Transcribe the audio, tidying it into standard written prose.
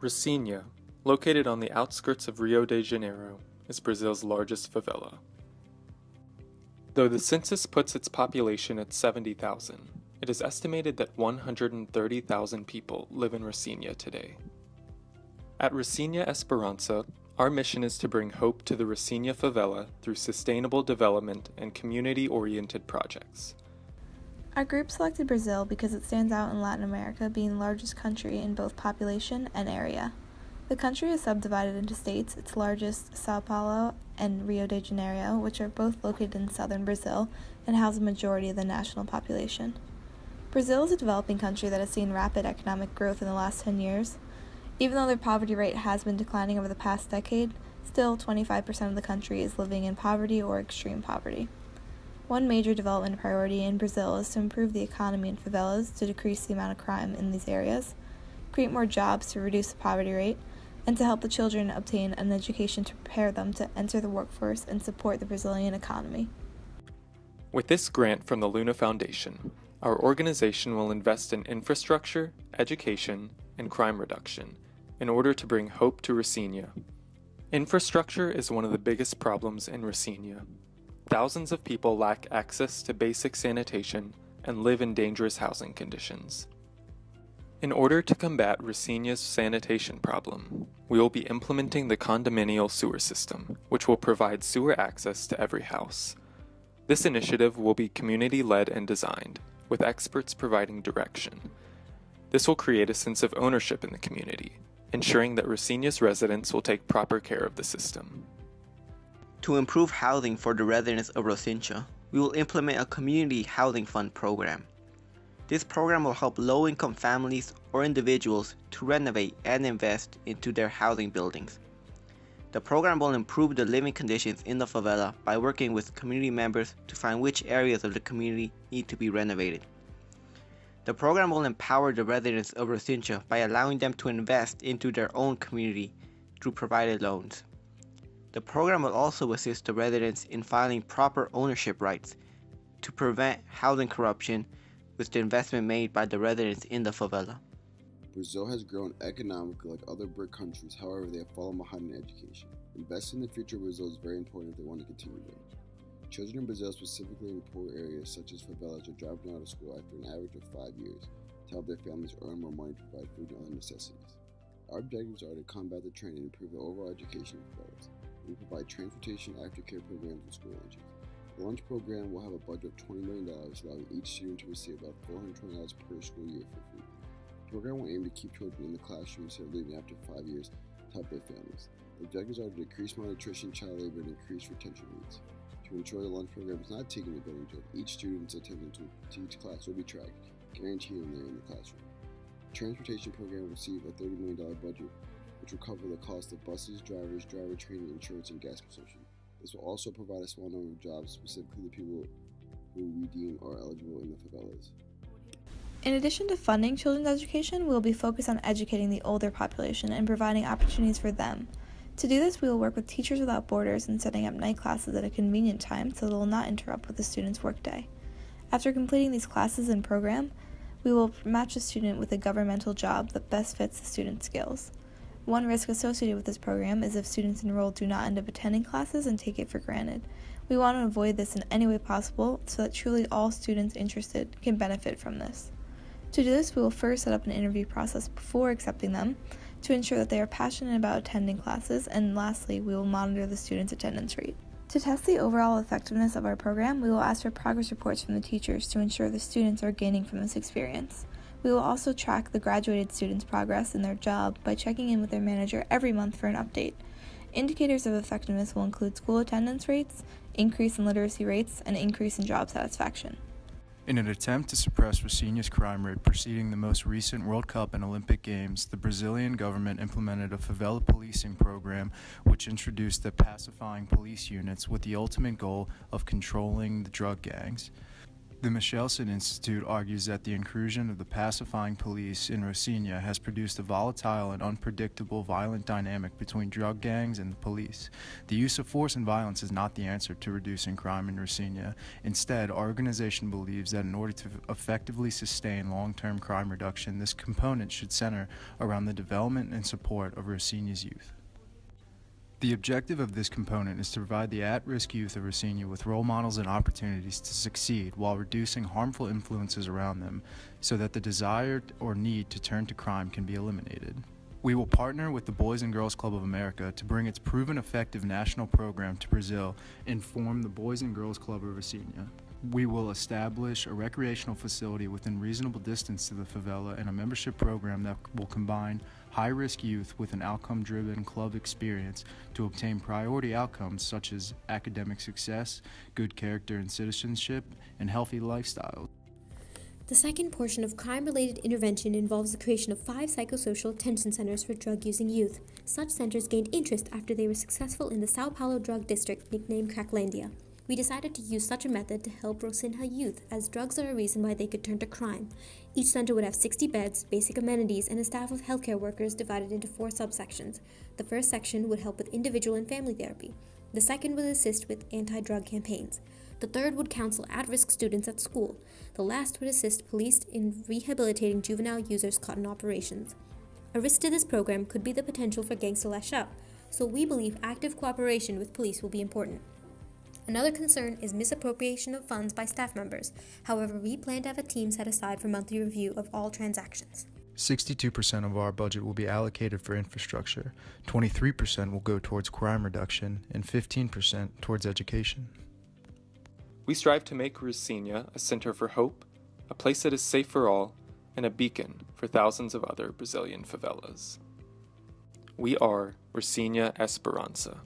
Rocinha, located on the outskirts of Rio de Janeiro, is Brazil's largest favela. Though the census puts its population at 70,000, it is estimated that 130,000 people live in Rocinha today. At Rocinha Esperança, our mission is to bring hope to the Rocinha favela through sustainable development and community-oriented projects. Our group selected Brazil because it stands out in Latin America, being the largest country in both population and area. The country is subdivided into states, its largest Sao Paulo and Rio de Janeiro, which are both located in southern Brazil and house a majority of the national population. Brazil is a developing country that has seen rapid economic growth in the last 10 years. Even though their poverty rate has been declining over the past decade, still 25% of the country is living in poverty or extreme poverty. One major development priority in Brazil is to improve the economy in favelas to decrease the amount of crime in these areas, create more jobs to reduce the poverty rate, and to help the children obtain an education to prepare them to enter the workforce and support the Brazilian economy. With this grant from the Luna Foundation, our organization will invest in infrastructure, education, and crime reduction in order to bring hope to Rocinha. Infrastructure is one of the biggest problems in Rocinha. Thousands of people lack access to basic sanitation and live in dangerous housing conditions. In order to combat Rocinha's sanitation problem, we will be implementing the condominial sewer system, which will provide sewer access to every house. This initiative will be community-led and designed, with experts providing direction. This will create a sense of ownership in the community, ensuring that Rocinha's residents will take proper care of the system. To improve housing for the residents of Rocinha, we will implement a community housing fund program. This program will help low-income families or individuals to renovate and invest into their housing buildings. The program will improve the living conditions in the favela by working with community members to find which areas of the community need to be renovated. The program will empower the residents of Rocinha by allowing them to invest into their own community through provided loans. The program will also assist the residents in filing proper ownership rights to prevent housing corruption with the investment made by the residents in the favela. Brazil has grown economically like other BRIC countries, however they have fallen behind in education. Investing in the future of Brazil is very important if they want to continue growing. Children in Brazil, specifically in poor areas such as favelas, are dropping out of school after an average of 5 years to help their families earn more money to provide food and other necessities. Our objectives are to combat the trend and improve the overall education of favelas. We provide transportation, aftercare programs, and school lunches. The lunch program will have a budget of $20 million, allowing each student to receive about $420 per school year for food. The program will aim to keep children in the classroom instead of leaving after 5 years to help their families. The objectives are to decrease malnutrition, child labor, and increase retention rates. To ensure the lunch program is not taking advantage of, each student's attendance to each class will be tracked, guaranteed when they are in the classroom. The transportation program will receive a $30 million budget, which will cover the cost of buses, drivers, driver training, insurance, and gas consumption. This will also provide a small number of jobs, specifically the people who we deem are eligible in the favelas. In addition to funding children's education, we will be focused on educating the older population and providing opportunities for them. To do this, we will work with Teachers Without Borders in setting up night classes at a convenient time so they will not interrupt with the student's workday. After completing these classes and program, we will match a student with a governmental job that best fits the student's skills. One risk associated with this program is if students enrolled do not end up attending classes and take it for granted. We want to avoid this in any way possible so that truly all students interested can benefit from this. To do this, we will first set up an interview process before accepting them to ensure that they are passionate about attending classes, and lastly, we will monitor the students' attendance rate. To test the overall effectiveness of our program, we will ask for progress reports from the teachers to ensure the students are gaining from this experience. We will also track the graduated students' progress in their job by checking in with their manager every month for an update. Indicators of effectiveness will include school attendance rates, increase in literacy rates, and increase in job satisfaction. In an attempt to suppress Rocinha's crime rate preceding the most recent World Cup and Olympic Games, the Brazilian government implemented a favela policing program which introduced the pacifying police units with the ultimate goal of controlling the drug gangs. The Michelson Institute argues that the incursion of the pacifying police in Rocinha has produced a volatile and unpredictable violent dynamic between drug gangs and the police. The use of force and violence is not the answer to reducing crime in Rocinha. Instead, our organization believes that in order to effectively sustain long-term crime reduction, this component should center around the development and support of Rocinha's youth. The objective of this component is to provide the at-risk youth of Rocinha with role models and opportunities to succeed while reducing harmful influences around them so that the desire or need to turn to crime can be eliminated. We will partner with the Boys and Girls Club of America to bring its proven effective national program to Brazil and form the Boys and Girls Club of Rocinha. We will establish a recreational facility within reasonable distance to the favela and a membership program that will combine high-risk youth with an outcome-driven club experience to obtain priority outcomes such as academic success, good character and citizenship, and healthy lifestyles. The second portion of crime-related intervention involves the creation of 5 psychosocial attention centers for drug-using youth. Such centers gained interest after they were successful in the Sao Paulo drug district, nicknamed Cracklandia. We decided to use such a method to help Rocinha youth, as drugs are a reason why they could turn to crime. Each center would have 60 beds, basic amenities, and a staff of healthcare workers divided into 4 subsections. The first section would help with individual and family therapy. The second would assist with anti-drug campaigns. The third would counsel at-risk students at school. The last would assist police in rehabilitating juvenile users caught in operations. A risk to this program could be the potential for gangs to lash out, so we believe active cooperation with police will be important. Another concern is misappropriation of funds by staff members. However, we plan to have a team set aside for monthly review of all transactions. 62% of our budget will be allocated for infrastructure, 23% will go towards crime reduction, and 15% towards education. We strive to make Rocinha a center for hope, a place that is safe for all, and a beacon for thousands of other Brazilian favelas. We are Rocinha Esperança.